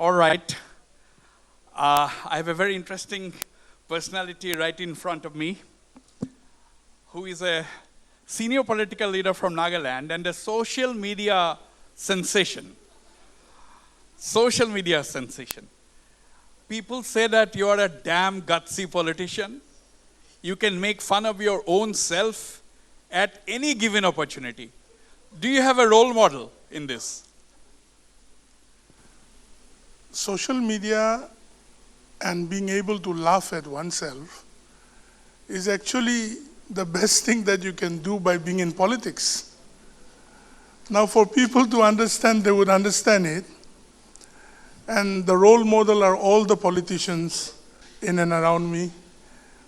All right. I have a very interesting personality right in front of me, who is a senior political leader from Nagaland and a social media sensation. Social media sensation. People say that you are a damn gutsy politician. You can make fun of your own self at any given opportunity. Do you have a role model in this? Social media and being able to laugh at oneself is actually the best thing that you can do by being in politics. Now, for people to understand, they would understand it. And the role model are all the politicians in and around me,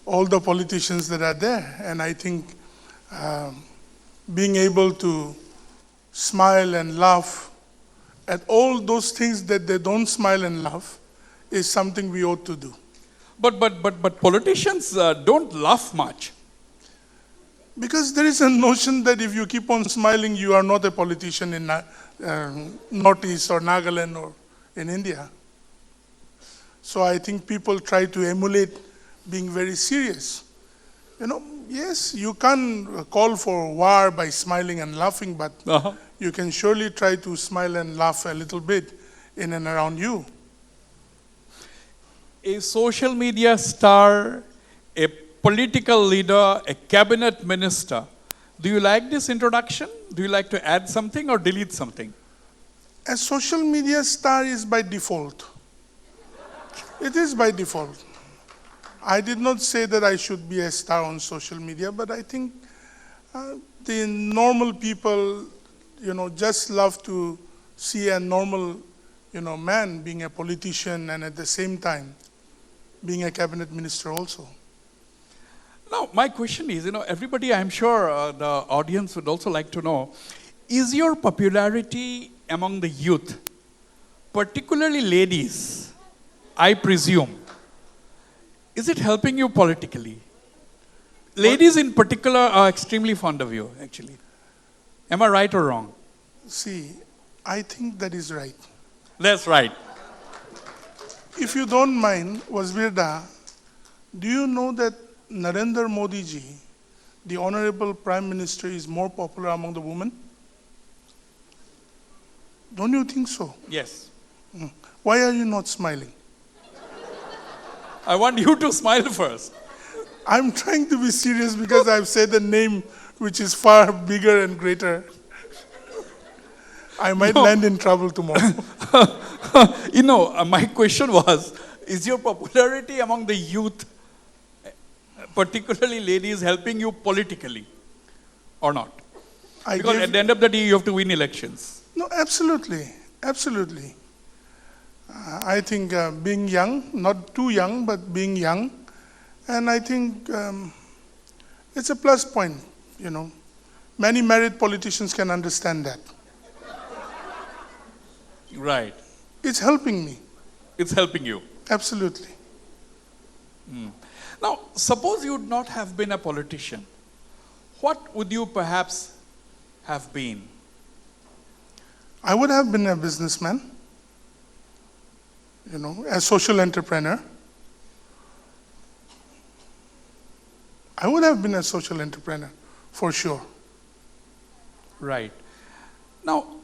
all the politicians that are there. And I think being able to smile and laugh at all those things that they don't smile and laugh is something we ought to do. But politicians don't laugh much. Because there is a notion that if you keep on smiling, you are not a politician in Northeast or Nagaland or in India. So I think people try to emulate being very serious. You know, yes, you can't call for war by smiling and laughing, but you can surely try to smile and laugh a little bit in and around you. A social media star, a political leader, a cabinet minister. Do you like this introduction? Do you like to add something or delete something? A social media star is by default. It is by default. I did not say that I should be a star on social media, but I think the normal people, just love to see a normal, man being a politician and at the same time being a cabinet minister also. Now, my question is, everybody, I'm sure the audience would also like to know, is your popularity among the youth, particularly ladies, I presume, is it helping you politically? Ladies in particular are extremely fond of you, actually. Am I right or wrong? See, I think that is right. That's right. If you don't mind, Wasbir, do you know that Narendra Modi ji, the Honorable Prime Minister, is more popular among the women? Don't you think so? Yes. Why are you not smiling? I want you to smile first. I'm trying to be serious because I've said a name which is far bigger and greater. I might land in trouble tomorrow. My question was, is your popularity among the youth, particularly ladies, helping you politically or not? Because at the end of the day, you have to win elections. No, absolutely. Absolutely. I think being young, not too young, but being young, and I think it's a plus point, Many married politicians can understand that. Right. It's helping me. It's helping you. Absolutely. Now, suppose you would not have been a politician. What would you perhaps have been? I would have been a businessman, a social entrepreneur. I would have been a social entrepreneur, for sure. Right. Now,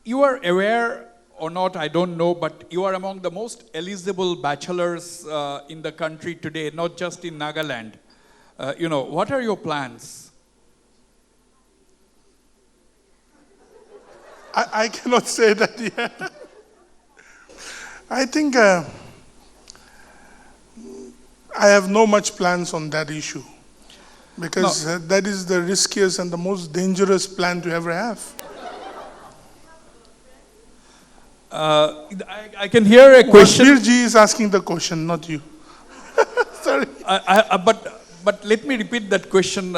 you are aware or not, I don't know, but you are among the most eligible bachelors in the country today, not just in Nagaland. What are your plans? I cannot say that yet. I think I have no much plans on that issue because that is the riskiest and the most dangerous plan to ever have. I can hear a question. Wasbir ji is asking the question, not you. Sorry. But let me repeat that question,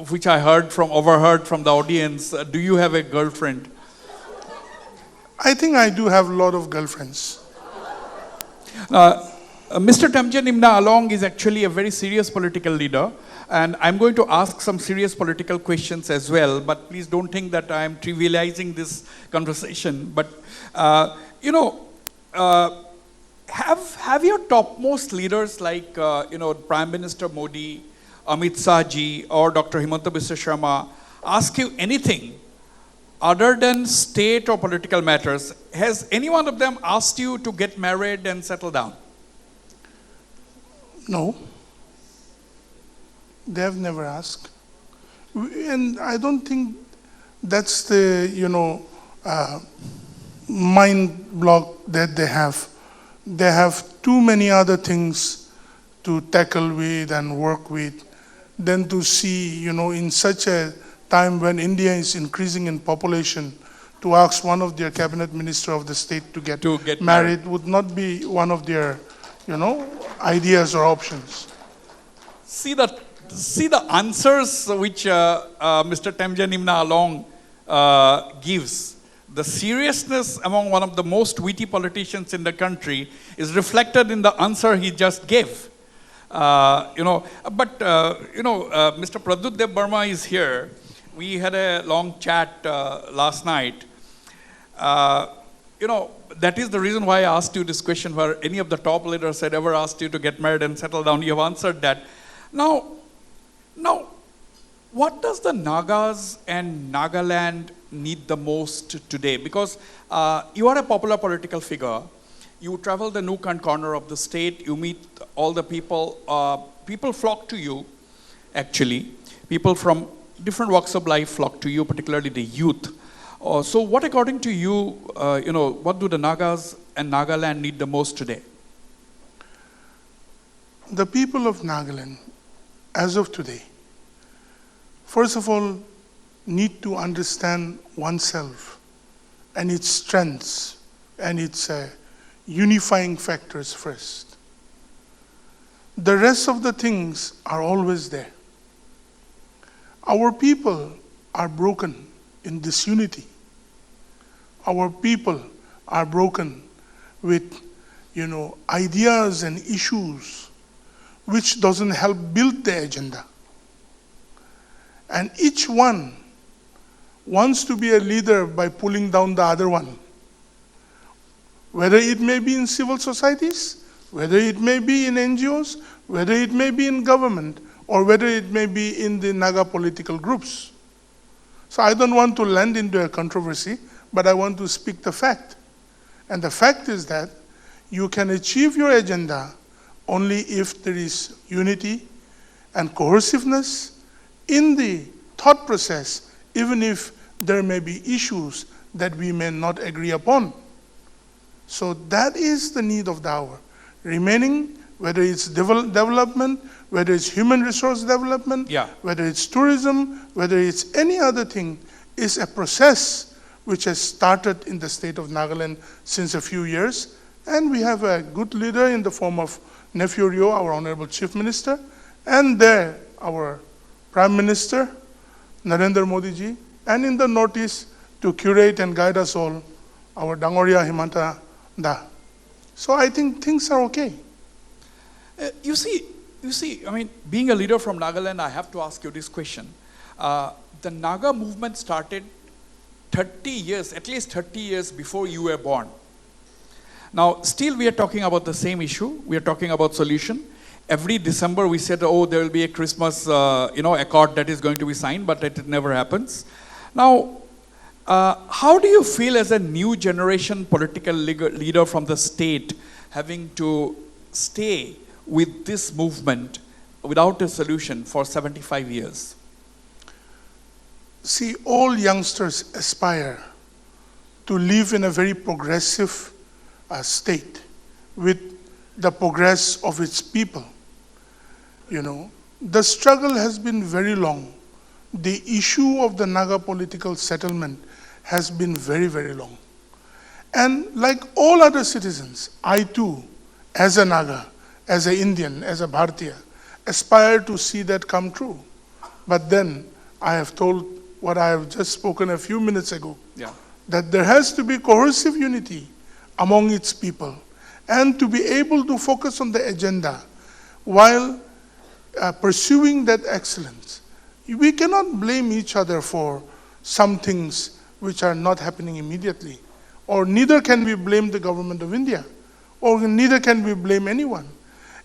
which I overheard from the audience. Do you have a girlfriend? I think I do have a lot of girlfriends. Mr. Temjen Imna Along is actually a very serious political leader. And I'm going to ask some serious political questions as well, but please don't think that I'm trivializing this conversation. But, have your topmost leaders like, Prime Minister Modi, Amit Shah ji, or Dr. Himanta Biswa Sharma ask you anything other than state or political matters? Has any one of them asked you to get married and settle down? No. They have never asked. And I don't think that's the, mind block that they have. They have too many other things to tackle with and work with than to see, in such a time when India is increasing in population, to ask one of their cabinet minister of the state to get married would not be one of their, ideas or options. See the answers which Mr. Temjen Imna Along gives. The seriousness among one of the most witty politicians in the country is reflected in the answer he just gave. Mr. Pradyut Burma is here. We had a long chat last night. That is the reason why I asked you this question, where any of the top leaders had ever asked you to get married and settle down. You have answered that. Now, what does the Nagas and Nagaland need the most today? Because you are a popular political figure. You travel the nook and corner of the state. You meet all the people. People flock to you, actually. People from different walks of life flock to you, particularly the youth. So what, according to you, what do the Nagas and Nagaland need the most today? The people of Nagaland, as of today, first of all, need to understand oneself and its strengths and its unifying factors first. The rest of the things are always there. Our people are broken in disunity. Our people are broken with, ideas and issues which doesn't help build the agenda. And each one wants to be a leader by pulling down the other one. Whether it may be in civil societies, whether it may be in NGOs, whether it may be in government, or whether it may be in the Naga political groups. So I don't want to land into a controversy, but I want to speak the fact. And the fact is that you can achieve your agenda only if there is unity and cohesiveness in the thought process, even if there may be issues that we may not agree upon. So that is the need of the hour. Remaining, whether it's development, whether it's human resource development, whether it's tourism, whether it's any other thing, is a process which has started in the state of Nagaland since a few years. And we have a good leader in the form of Nephew Rio, our Honorable Chief Minister, and there, our Prime Minister, Narendra Modi ji, and in the Northeast, to curate and guide us all, our Dangoria Himanta Da. So I think things are okay. You see, being a leader from Nagaland, I have to ask you this question. The Naga movement started 30 years, at least 30 years before you were born. Now, still we are talking about the same issue. We are talking about solution. Every December we said, oh, there will be a Christmas, accord that is going to be signed, but it never happens. Now, how do you feel as a new generation political leader from the state having to stay with this movement without a solution for 75 years? See, all youngsters aspire to live in a very progressive state with the progress of its people. The struggle has been very long. The issue of the Naga political settlement has been very, very long. And like all other citizens, I too, as a Naga, as an Indian, as a Bharatiya, aspire to see that come true. But then I have told what I have just spoken a few minutes ago, that there has to be cohesive unity among its people and to be able to focus on the agenda while pursuing that excellence. We cannot blame each other for some things which are not happening immediately. Or neither can we blame the government of India. Or neither can we blame anyone.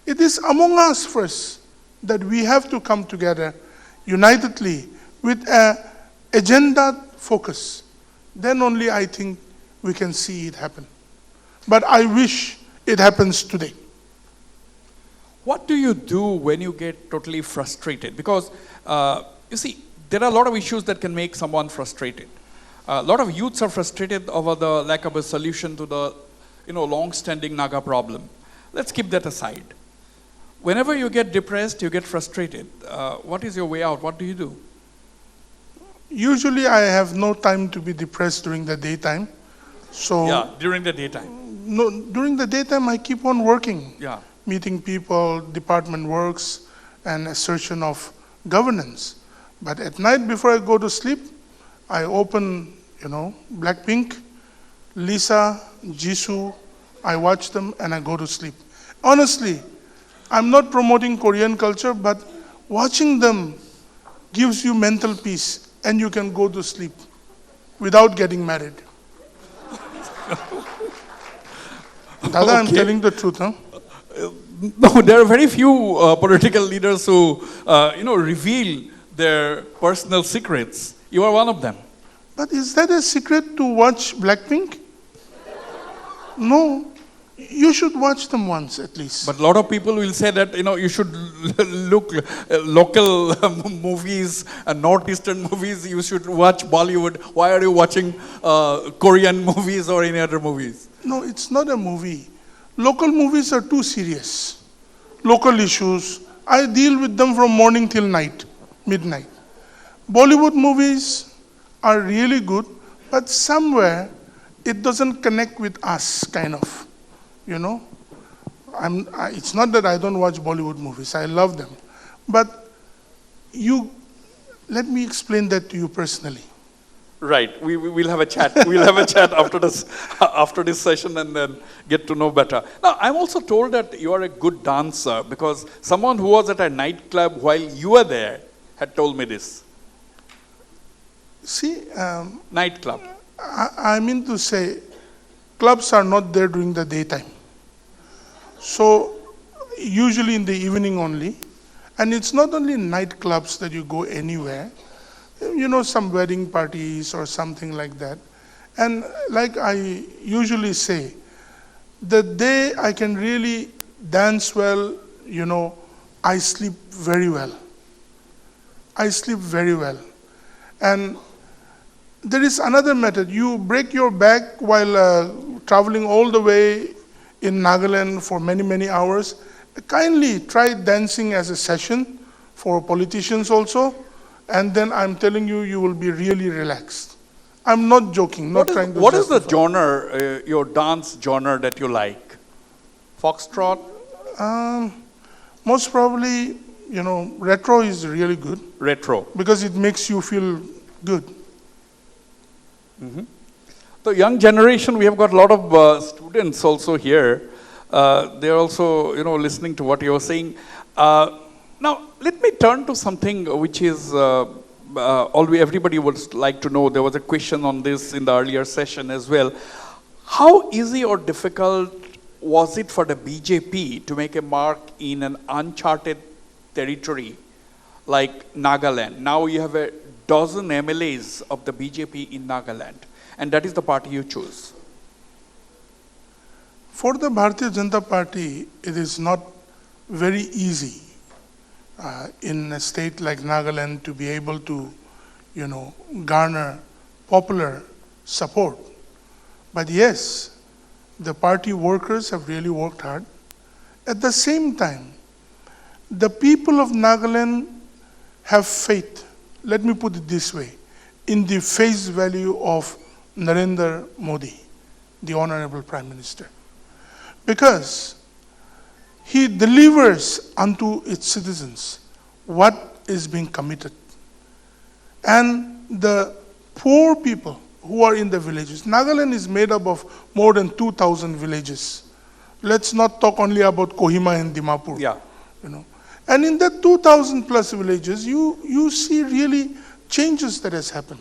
It is among us first that we have to come together unitedly with an agenda focus. Then only I think we can see it happen. But I wish it happens today. What do you do when you get totally frustrated? Because, you see, there are a lot of issues that can make someone frustrated. A lot of youths are frustrated over the lack of a solution to the long-standing Naga problem. Let's keep that aside. Whenever you get depressed, you get frustrated. What is your way out? What do you do? Usually I have no time to be depressed during the daytime. So yeah, during the daytime. No, during the daytime I keep on working. Yeah. Meeting people, department works, and assertion of governance. But at night before I go to sleep, I open, Blackpink, Lisa, Jisoo, I watch them and I go to sleep. Honestly, I'm not promoting Korean culture, but watching them gives you mental peace and you can go to sleep without getting married. Dada, I'm telling the truth, huh? No, there are very few political leaders who, reveal their personal secrets. You are one of them. But is that a secret to watch Blackpink? No. You should watch them once at least. But a lot of people will say that, you should look local movies and northeastern movies. You should watch Bollywood. Why are you watching Korean movies or any other movies? No, it's not a movie. Local movies are too serious. Local issues, I deal with them from morning till night, midnight. Bollywood movies are really good, but somewhere it doesn't connect with us, kind of. It's not that I don't watch Bollywood movies. I love them. But let me explain that to you personally. Right. We'll have a chat. We'll have a chat after this session and then get to know better. Now, I'm also told that you are a good dancer because someone who was at a nightclub while you were there had told me this. See, nightclub. I mean to say, clubs are not there during the daytime. So, usually in the evening only. And it's not only nightclubs that you go anywhere. Some wedding parties or something like that. And like I usually say, the day I can really dance well, I sleep very well. I sleep very well. And there is another method. You break your back while traveling all the way in Nagaland for many, many hours. Kindly try dancing as a session for politicians also. And then I'm telling you, you will be really relaxed. I'm not joking, not trying to What is the genre, your dance genre that you like? Foxtrot? Most probably, retro is really good. Retro. Because it makes you feel good. Mm-hmm. The young generation, we have got a lot of students also here. They're also, listening to what you're saying. Now, let me turn to something which is, everybody would like to know. There was a question on this in the earlier session as well. How easy or difficult was it for the BJP to make a mark in an uncharted territory like Nagaland? Now you have a dozen MLAs of the BJP in Nagaland, and that is the party you choose. For the Bharatiya Janata Party, it is not very easy in a state like Nagaland to be able to, garner popular support. But yes, the party workers have really worked hard. At the same time, the people of Nagaland have faith, let me put it this way, in the face value of Narendra Modi, the Honorable Prime Minister. Because he delivers unto its citizens what is being committed. And the poor people who are in the villages, Nagaland is made up of more than 2,000 villages. Let's not talk only about Kohima and Dimapur. Yeah. And in the 2,000 plus villages, you see really changes that has happened.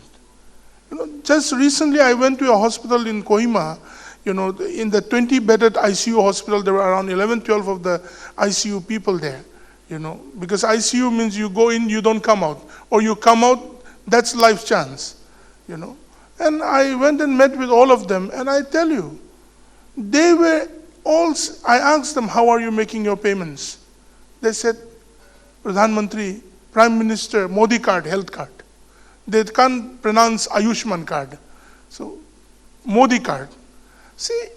Just recently I went to a hospital in Kohima. In the 20-bedded ICU hospital, there were around 11, 12 of the ICU people there. Because ICU means you go in, you don't come out. Or you come out, that's life chance. And I went and met with all of them, and I tell you, they were all, I asked them, how are you making your payments? They said, Pradhan Mantri, Prime Minister, Modi card, health card. They can't pronounce Ayushman card. So, Modi card. See,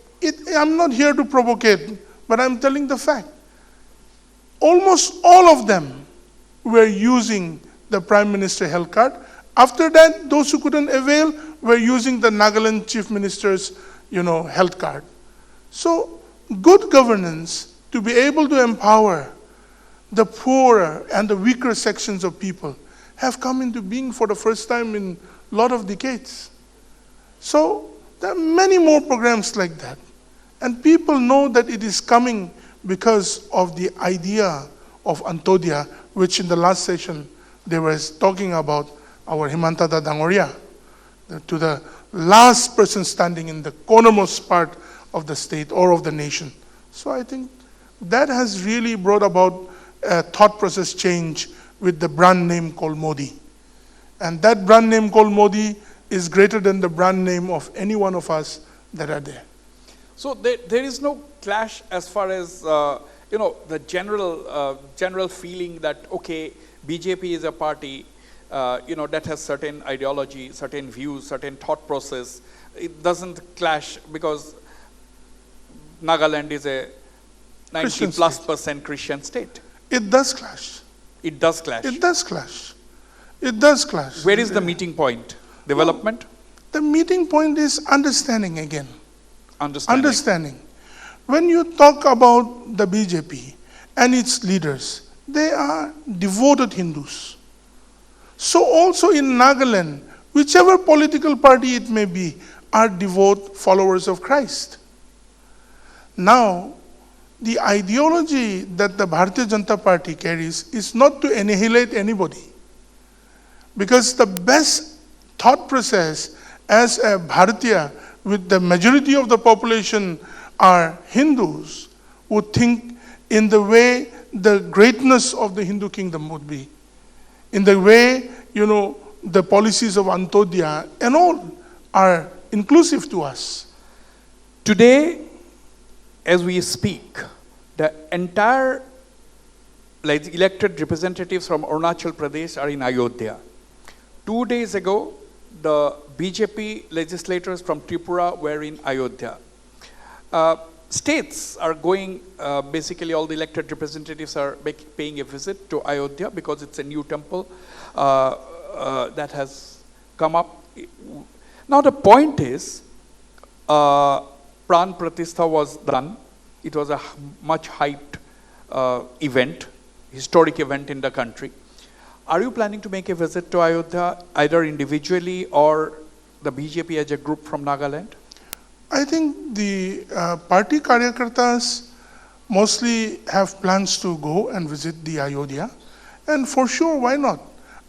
I'm not here to provocate, but I'm telling the fact. Almost all of them were using the Prime Minister health card. After that, those who couldn't avail were using the Nagaland Chief Minister's, health card. So, good governance, to be able to empower the poorer and the weaker sections of people, have come into being for the first time in a lot of decades. So, there are many more programs like that. And people know that it is coming because of the idea of Antodya, which in the last session they were talking about our Himanta Dangoria, to the last person standing in the cornermost part of the state or of the nation. So I think that has really brought about a thought process change with the brand name called Modi. And that brand name called Modi is greater than the brand name of any one of us that are there. So there is no clash as far as, the general feeling that, okay, BJP is a party, that has certain ideology, certain views, certain thought process. It doesn't clash because Nagaland is a 90+% Christian state. It does clash. It does clash. It does clash. It does clash. Where is the meeting point? Development? The meeting point is understanding again. Understanding. When you talk about the BJP and its leaders, they are devoted Hindus. So also in Nagaland, whichever political party it may be, are devout followers of Christ. Now, the ideology that the Bharatiya Janata Party carries is not to annihilate anybody. Because the best thought process as a Bharatiya, with the majority of the population are Hindus, would think in the way the greatness of the Hindu kingdom would be. In the way, the policies of Antodya and all are inclusive to us. Today, as we speak, the entire elected representatives from Arunachal Pradesh are in Ayodhya. 2 days ago, the BJP legislators from Tripura were in Ayodhya. States are going, basically all the elected representatives are paying a visit to Ayodhya because it's a new temple that has come up. Now the point is, Pran Pratishtha was done. It was a much hyped event, historic event in the country. Are you planning to make a visit to Ayodhya, either individually or the BJP as a group from Nagaland? I think the party karyakartas mostly have plans to go and visit the Ayodhya. And for sure, why not?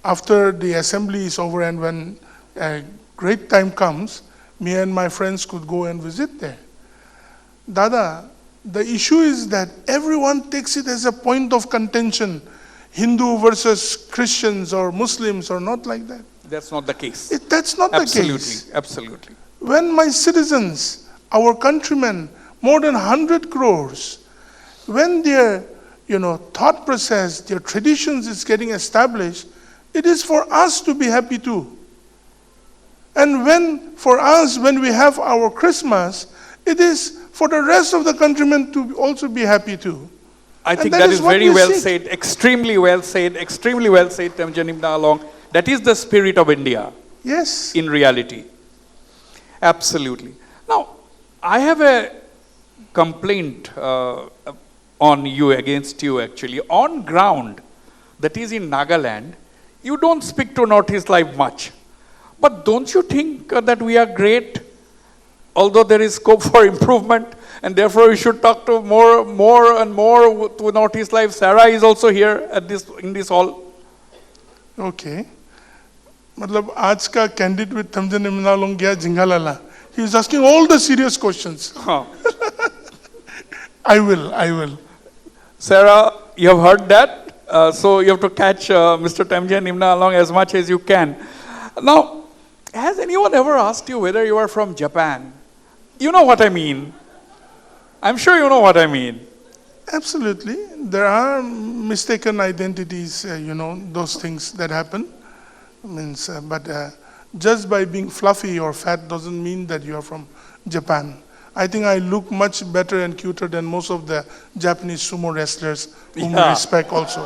After the assembly is over and when a great time comes, me and my friends could go and visit there. Dada, the issue is that everyone takes it as a point of contention. Hindu versus Christians or Muslims or not like that. That's not the case. That's not the case. Absolutely. When my citizens, our countrymen, more than 100 crores, when their thought process, their traditions is getting established, it is for us to be happy too. And when we have our Christmas, it is for the rest of the countrymen to also be happy too. I think that is very well said, extremely well said, Temjen Imna Along. That is the spirit of India. Yes. In reality. Absolutely. Now, I have a complaint against you actually. On ground, that is in Nagaland, you don't speak to Northeast Live much. But don't you think that we are great although there is scope for improvement, and therefore we should talk to more and more to Northeast Live. Sarah is also here at in this hall. Okay. मतलब आज का candid with Temjen Imna Along गया झिंगालाला. He is asking all the serious questions. I will. Sarah, you have heard that, so you have to catch Mr. Temjen Imna Along as much as you can. Now, has anyone ever asked you whether you are from Japan? You know what I mean. I'm sure you know what I mean. Absolutely. There are mistaken identities, those things that happen. But just by being fluffy or fat doesn't mean that you are from Japan. I think I look much better and cuter than most of the Japanese sumo wrestlers whom we respect also.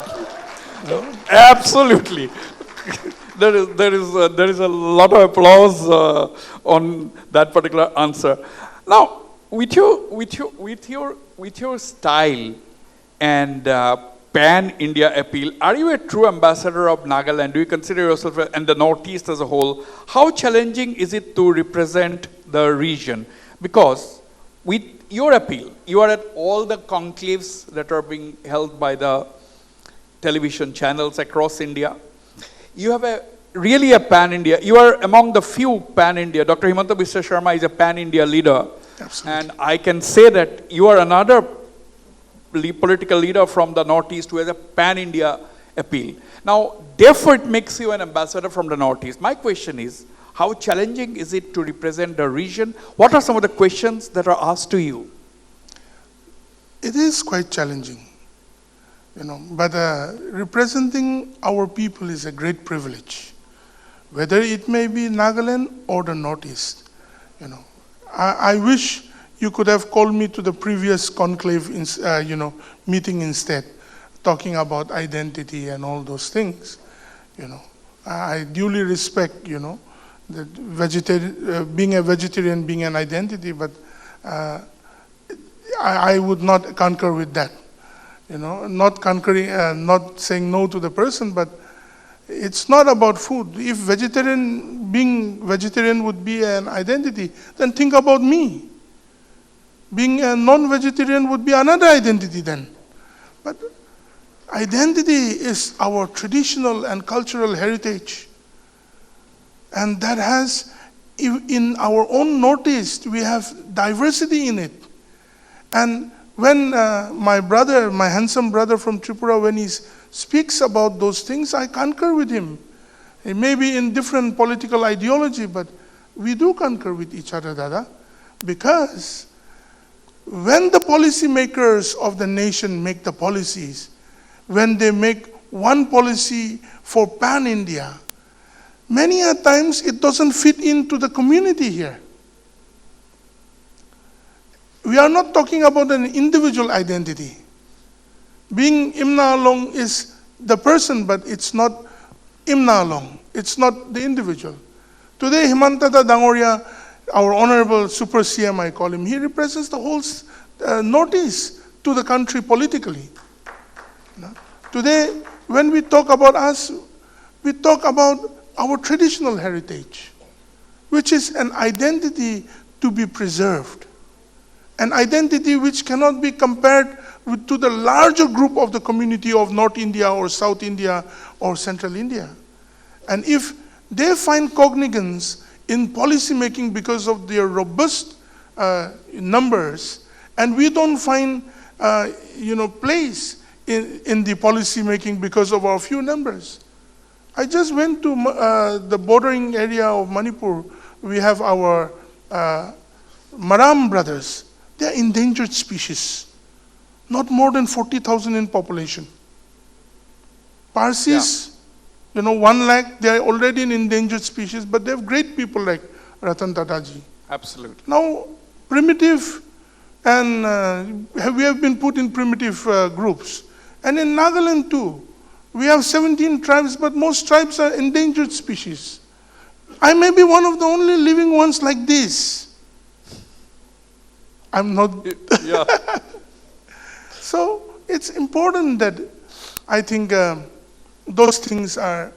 Absolutely. There is a lot of applause on that particular answer. Now, with your style and pan-India appeal, are you a true ambassador of Nagaland? Do you consider yourself and the Northeast as a whole? How challenging is it to represent the region? Because with your appeal, you are at all the conclaves that are being held by the television channels across India. You have really a pan-India. You are among the few pan-India. Dr. 𝗖𝗢𝗡𝗖𝗟𝗔𝗩𝗘 Sharma is a pan-India leader. Absolutely. And I can say that you are another political leader from the Northeast who has a pan-India appeal. Now, therefore, it makes you an ambassador from the Northeast. My question is, how challenging is it to represent the region? What are some of the questions that are asked to you? It is quite challenging, but representing our people is a great privilege, whether it may be Nagaland or the Northeast. I wish you could have called me to the previous conclave, meeting instead, talking about identity and all those things. I duly respect, that being a vegetarian, being an identity, but I would not concur with that. Not conquering, not saying no to the person, but it's not about food. If being vegetarian would be an identity, then think about me. Being a non-vegetarian would be another identity then. But identity is our traditional and cultural heritage. And that has, in our own Northeast, we have diversity in it. And when my handsome brother from Tripura, when he speaks about those things, I concur with him. It may be in different political ideology, but we do concur with each other, Dada. Because when the policymakers of the nation make the policies, when they make one policy for pan-India, many a times it doesn't fit into the community here. We are not talking about an individual identity. Being Imna Along is the person, but it's not Imna Along. It's not the individual. Today, Himantata Dangoria, our honorable super CM, I call him, he represents the whole Northeast to the country politically. Today, when we talk about us, we talk about our traditional heritage, which is an identity to be preserved. An identity which cannot be compared to the larger group of the community of North India or South India or Central India. And if they find cognizance in policy making because of their robust numbers, and we don't find place in the policy making because of our few numbers. I just went to the bordering area of Manipur. We have our Maram brothers. They are endangered species, not more than 40,000 in population. Parsis, 1 lakh, they are already an endangered species, but they have great people like Ratan Tataji. Absolutely. Now, primitive, and we have been put in primitive groups. And in Nagaland too, we have 17 tribes, but most tribes are endangered species. I may be one of the only living ones like this. I'm not. Yeah. So it's important that I think those things are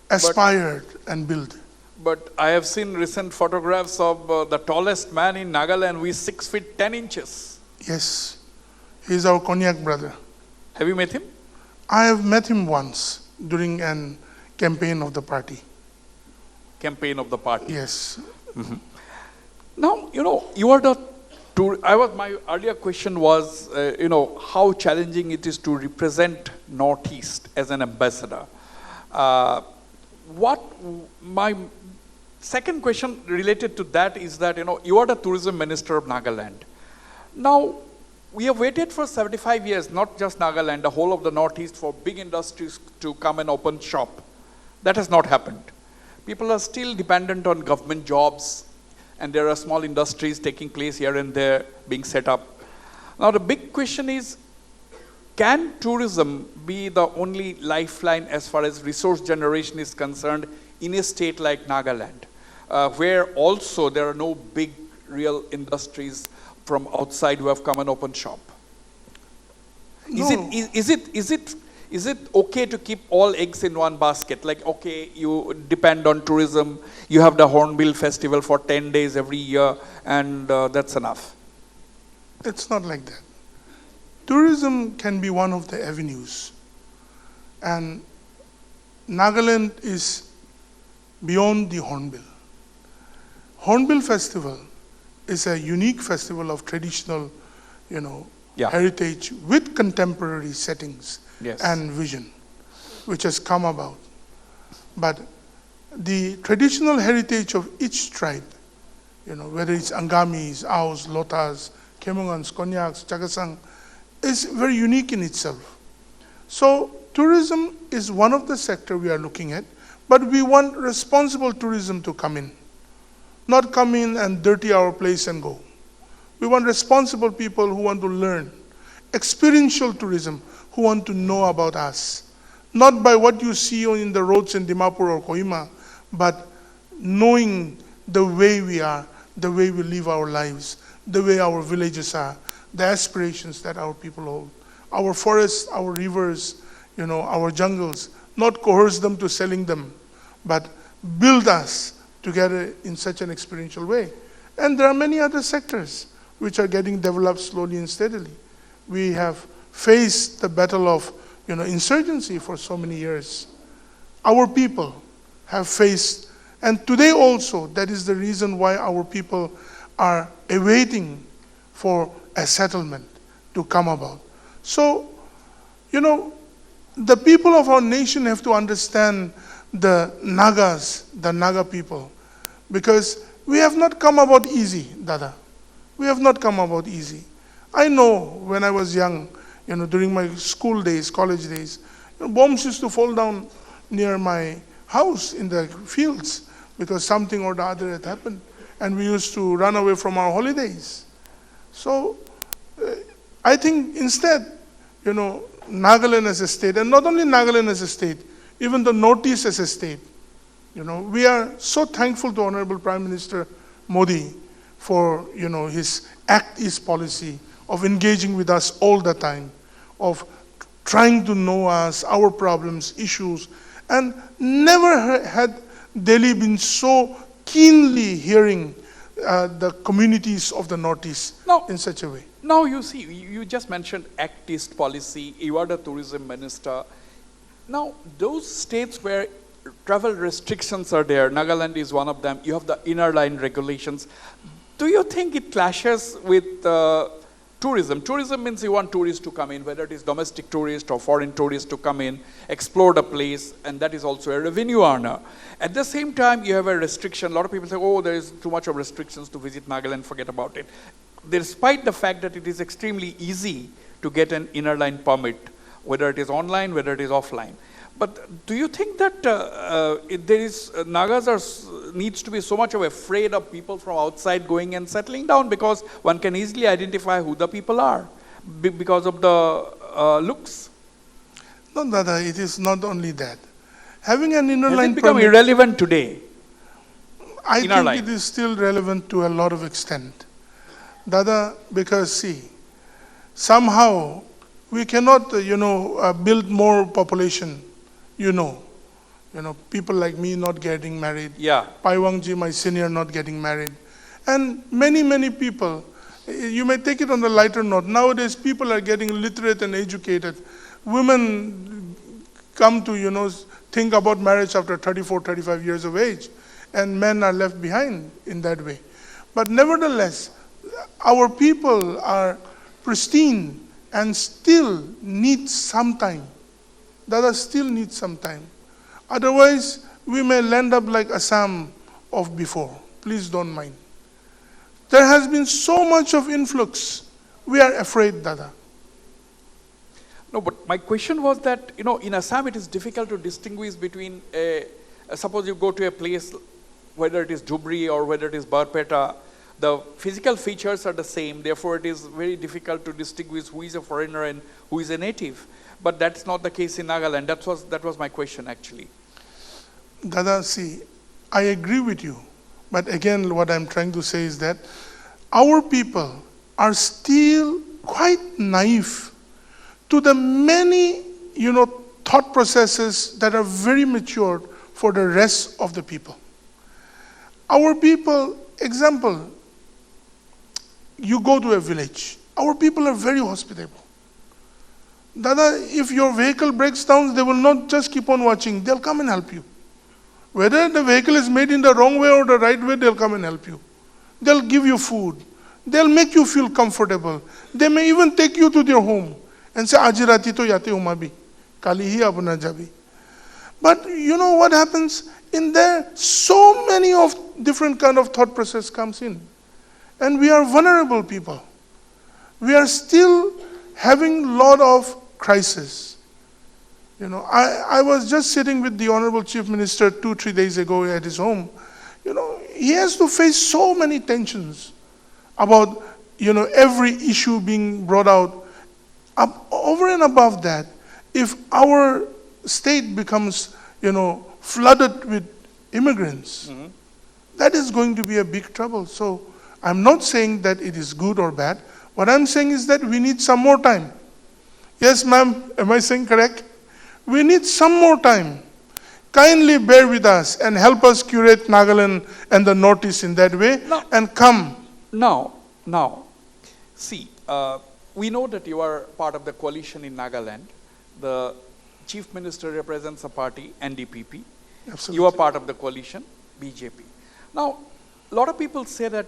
aspired and built. but I have seen recent photographs of the tallest man in Nagaland who is 6 feet 10 inches. Yes, he's our cognac brother. Have you met him? I have met him once during an campaign of the party. Campaign of the party. Yes. Now, you are the my earlier question was, how challenging it is to represent Northeast as an ambassador. My second question related to that is that, you are the tourism minister of Nagaland. Now, we have waited for 75 years, not just Nagaland, the whole of the Northeast, for big industries to come and open shop. That has not happened. People are still dependent on government jobs, and there are small industries taking place here and there being set up. Now the big question is, can tourism be the only lifeline as far as resource generation is concerned in a state like Nagaland, where also there are no big real industries from outside who have come and opened shop? No. Is it okay to keep all eggs in one basket? Like, okay, you depend on tourism, you have the Hornbill Festival for 10 days every year, and that's enough. It's not like that. Tourism can be one of the avenues. And Nagaland is beyond the Hornbill. Hornbill Festival is a unique festival of traditional, heritage with contemporary settings. Yes. And vision, which has come about. But the traditional heritage of each tribe, whether it's Angamis, Aos, Lotas, Kemungans, Konyaks, Chagasang, is very unique in itself. So tourism is one of the sectors we are looking at, but we want responsible tourism to come in. Not come in and dirty our place and go. We want responsible people who want to learn. Experiential tourism, who want to know about us. Not by what you see in the roads in Dimapur or Kohima, but knowing the way we are, the way we live our lives, the way our villages are, the aspirations that our people hold. Our forests, our rivers, our jungles, not coerce them to selling them, but build us together in such an experiential way. And there are many other sectors which are getting developed slowly and steadily. We have faced the battle of insurgency for so many years. Our people have faced, and today also, that is the reason why our people are awaiting for a settlement to come about. So, the people of our nation have to understand the Nagas, the Naga people, because we have not come about easy, Dada. We have not come about easy. I know when I was young, during my school days, college days, bombs used to fall down near my house in the fields because something or the other had happened. And we used to run away from our holidays. So I think instead, Nagaland as a state, and not only Nagaland as a state, even the Northeast as a state, we are so thankful to Honorable Prime Minister Modi for, his Act East policy of engaging with us all the time, of trying to know us, our problems, issues, and never had Delhi been so keenly hearing the communities of the Northeast in such a way. Now you see, you just mentioned Act East policy, you are the tourism minister. Now those states where travel restrictions are there, Nagaland is one of them, you have the inner line regulations. Do you think it clashes with tourism? Tourism means you want tourists to come in, whether it is domestic tourists or foreign tourists to come in, explore the place, and that is also a revenue earner. At the same time, you have a restriction. A lot of people say, oh, there is too much of restrictions to visit Nagaland, forget about it. Despite the fact that it is extremely easy to get an inner line permit, whether it is online, whether it is offline. But do you think that Nagas needs to be so much of afraid of people from outside going and settling down, because one can easily identify who the people are because of the looks? No, Dada, it is not only that. Having an inner Has line it become permit, irrelevant today? I Inner think line. it is still relevant to a lot of extent. Dada, because see, somehow we cannot, build more population, people like me not getting married. Yeah. 𝗡𝗢𝗥𝗧𝗛𝗦𝗧, my senior, not getting married. And many, many people. You may take it on the lighter note. Nowadays, people are getting literate and educated. Women come to, think about marriage after 34, 35 years of age. And men are left behind in that way. But nevertheless, our people are pristine and still need some time. Dada still needs some time. Otherwise, we may land up like Assam of before. Please don't mind. There has been so much of influx. We are afraid, Dada. No, but my question was that, in Assam it is difficult to distinguish between, suppose you go to a place, whether it is Dhubri or whether it is Barpeta, the physical features are the same, therefore it is very difficult to distinguish who is a foreigner and who is a native. But that's not the case in Nagaland. That was my question actually. Dada, see, I agree with you. But again, what I'm trying to say is that our people are still quite naive to the many, thought processes that are very mature for the rest of the people. Our people, example, you go to a village. Our people are very hospitable. Dada, if your vehicle breaks down, they will not just keep on watching. They'll come and help you. Whether the vehicle is made in the wrong way or the right way, they'll come and help you. They'll give you food. They'll make you feel comfortable. They may even take you to their home and say, "Aaj rati to yate umabi, kali hi apna jabi." But you know what happens? In there, so many of different kind of thought process comes in. And we are vulnerable people. We are still having a lot of crisis. I was just sitting with the Honorable Chief Minister 2-3 days ago at his home. He has to face so many tensions about, every issue being brought out. Over and above that, if our state becomes, flooded with immigrants, that is going to be a big trouble. So I'm not saying that it is good or bad. What I'm saying is that we need some more time. Yes, ma'am, am I saying correct? We need some more time. Kindly bear with us and help us curate Nagaland and the Northeast in that way and come. Now, see, we know that you are part of the coalition in Nagaland. The Chief Minister represents a party, NDPP. Absolutely. You are part of the coalition, BJP. Now, a lot of people say that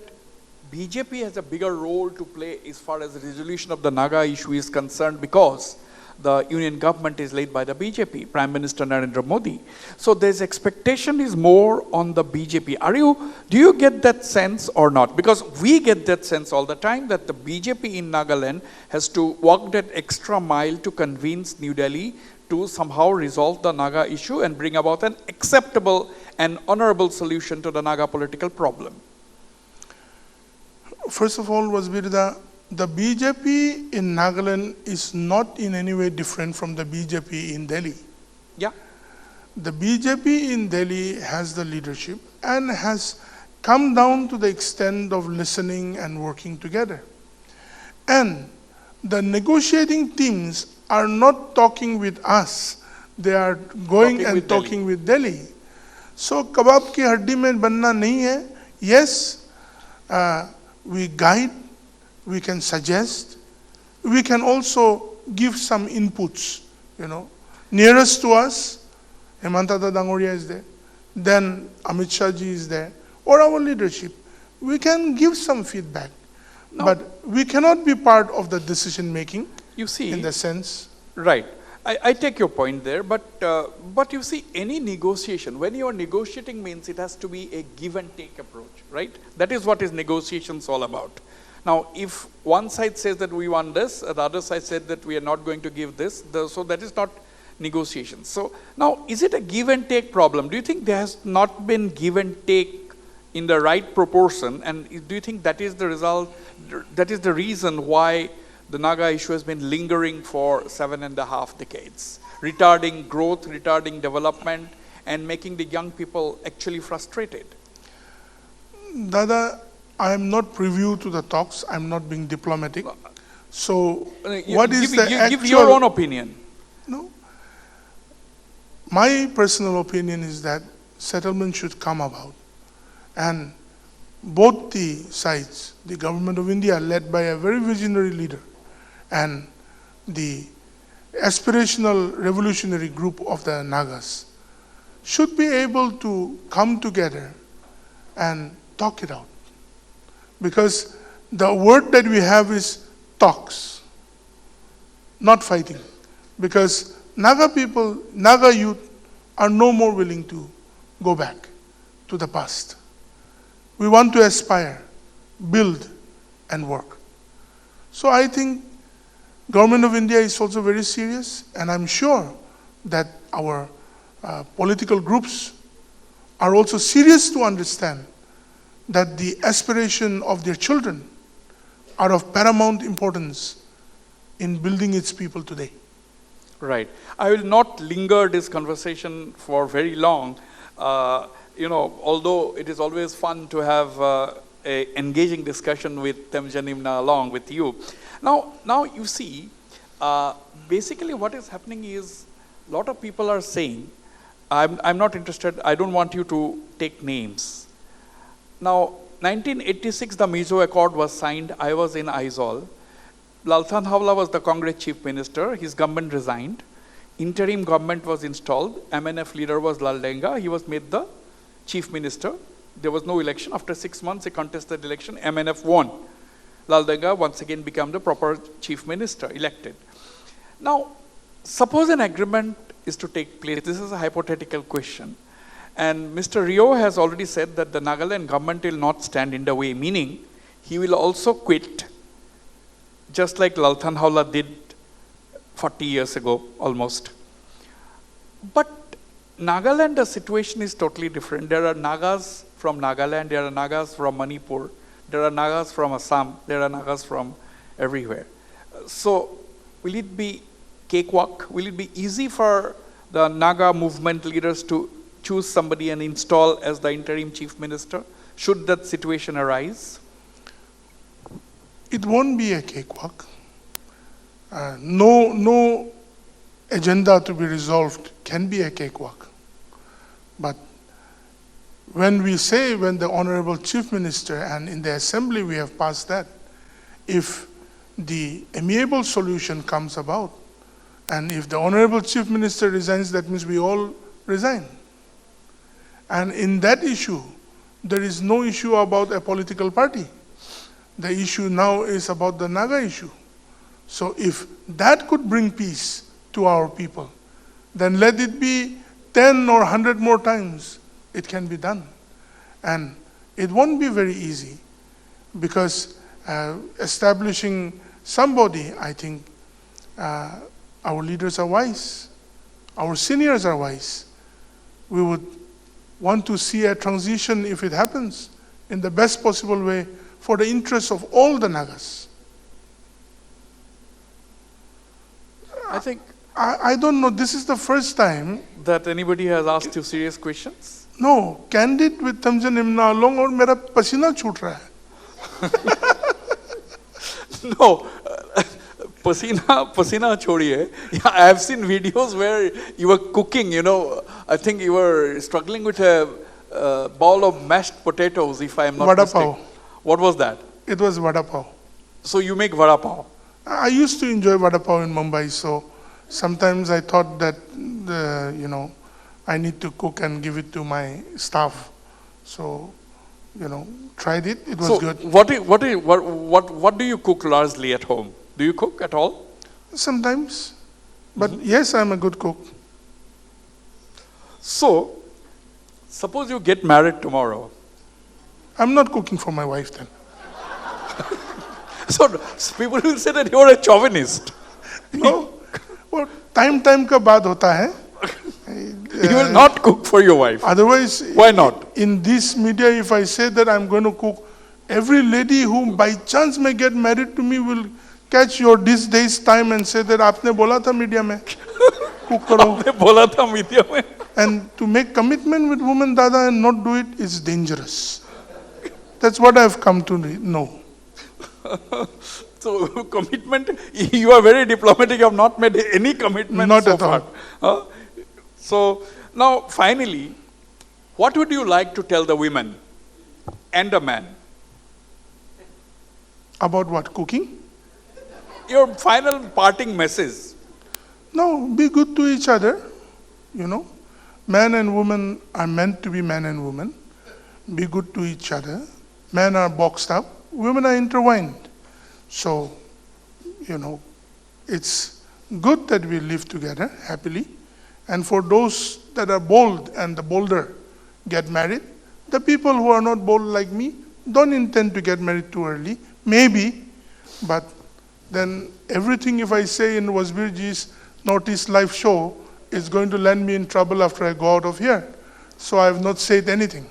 BJP has a bigger role to play as far as the resolution of the Naga issue is concerned because the union government is led by the BJP, Prime Minister Narendra Modi. So there's expectation is more on the BJP. Do you get that sense or not? Because we get that sense all the time that the BJP in Nagaland has to walk that extra mile to convince New Delhi to somehow resolve the Naga issue and bring about an acceptable and honorable solution to the Naga political problem. First of all, Wasbir, the BJP in Nagaland is not in any way different from the BJP in Delhi. Yeah. The BJP in Delhi has the leadership and has come down to the extent of listening and working together. And the negotiating teams are not talking with us. They are going and talking with Delhi. So, kebab ki haddi mein banna nahi hai. Yes, we guide. We can suggest. We can also give some inputs, Nearest to us, Hemanta Dangoria is there. Then Amit Shah ji is there. Or our leadership. We can give some feedback. No. But we cannot be part of the decision making. You see, in the sense. Right. I take your point there, but you see, any negotiation, when you are negotiating means it has to be a give and take approach, right? That is what is negotiations all about. Now, if one side says that we want this, the other side said that we are not going to give this, so that is not negotiations. So now, is it a give and take problem? Do you think there has not been give and take in the right proportion? And do you think that is the result, that is the reason why the Naga issue has been lingering for 7.5 decades, retarding growth, retarding development, and making the young people actually frustrated? Dada, I am not privy to the talks. I am not being diplomatic. So, what is the actual... Give your own opinion. No. my personal opinion is that settlement should come about. And both the sides, the government of India led by a very visionary leader and the aspirational revolutionary group of the Nagas, should be able to come together and talk it out. Because the word that we have is talks, not fighting. Because Naga people, Naga youth are no more willing to go back to the past. We want to aspire, build, and work. So I think Government of India is also very serious, and I'm sure that our political groups are also serious to understand that the aspiration of their children are of paramount importance in building its people today. Right. I will not linger this conversation for very long. Although it is always fun to have a engaging discussion with Temjen Imna Along with you. Now you see, basically what is happening is a lot of people are saying, I'm not interested, I don't want you to take names. Now, 1986, the Mizo Accord was signed. I was in Aizawl. 𝗟𝗓𝗡𝗖𝗟𝗔𝗩𝗘 was the Congress chief minister. His government resigned. Interim government was installed. MNF leader was 𝗟𝗓𝗡𝗙. He was made the chief minister. There was no election. After 6 months, a contested election. MNF won. 𝗟𝗓𝗡𝗙 once again became the proper chief minister, elected. Now, suppose an agreement is to take place. This is a hypothetical question. And Mr. Rio has already said that the Nagaland government will not stand in the way, meaning he will also quit, just like 𝗟𝗓𝗡𝗙 did 40 years ago, almost. But Nagaland, the situation is totally different. There are Nagas from Nagaland, there are Nagas from Manipur, there are Nagas from Assam, there are Nagas from everywhere. So, will it be cakewalk? Will it be easy for the Naga movement leaders to choose somebody and install as the interim chief minister, should that situation arise? It won't be a cakewalk. No agenda to be resolved can be a cakewalk. But when the Honorable Chief Minister, and in the Assembly we have passed that, if the amiable solution comes about, and if the Honorable Chief Minister resigns, that means we all resign. And in that issue, there is no issue about a political party. The issue now is about the Naga issue. So if that could bring peace to our people, then let it be 10 or 100 more times, it can be done. And it won't be very easy, because establishing somebody, I think our leaders are wise, our seniors are wise. We would want to see a transition, if it happens, in the best possible way for the interests of all the Nagas. I think I don't know, this is the first time that anybody has asked you serious questions. No, candid with Temjen Imna Along और मेरा पसीना छूट रहा है. No, pasina chodiye. Yeah, I have seen videos where you were cooking, I think you were struggling with a bowl of mashed potatoes, if I am not Vada mistaken. pav. What was that? It was vada pav. So you make vada pav. I used to enjoy vada pav in Mumbai, so sometimes I thought that, I need to cook and give it to my staff. So, tried it. It was So good. what do you cook largely at home? Do you cook at all? Sometimes. But yes, I'm a good cook. So, suppose you get married tomorrow. I'm not cooking for my wife then. So people will say that you're a chauvinist. No. Well, time का बात होता है. You will not cook for your wife. Otherwise, why not? In this media, if I say that I'm going to cook, every lady who by chance may get married to me will catch your this day's time and say that आपने बोला था media में cook करो. आपने बोला था media में. And to make commitment with woman dada and not do it is dangerous. That's what I've come to know. So commitment, you are very diplomatic. You have not made any commitment Not so at all. far. So now, finally, what would you like to tell the women and the men? About what? Cooking? Your final parting message. No, be good to each other. You know, man and woman are meant to be man and woman. Be good to each other. Men are boxed up, women are intertwined. So, you know, it's good that we live together happily. And for those that are bold and the bolder get married, the people who are not bold like me don't intend to get married too early. Maybe, but then everything if I say in Wasbirji's Northeast Live show is going to land me in trouble after I go out of here. So I have not said anything.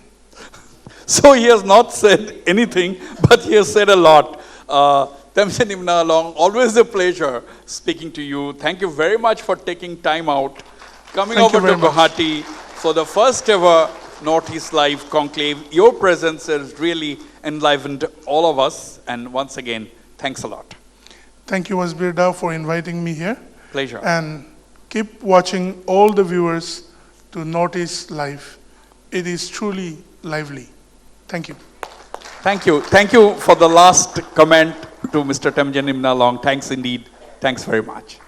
So he has not said anything, but he has said a lot. Temjen Imna Along, always a pleasure speaking to you. Thank you very much for taking time out, coming Thank you over to very much. Guwahati for the first ever Northeast Live Conclave. Your presence has really enlivened all of us. And once again, thanks a lot. Thank you, Wasbir Da, for inviting me here. Pleasure. And keep watching all the viewers to Northeast Live. It is truly lively. Thank you. Thank you. Thank you for the last comment to Mr. Temjen Imna Along. Thanks indeed. Thanks very much.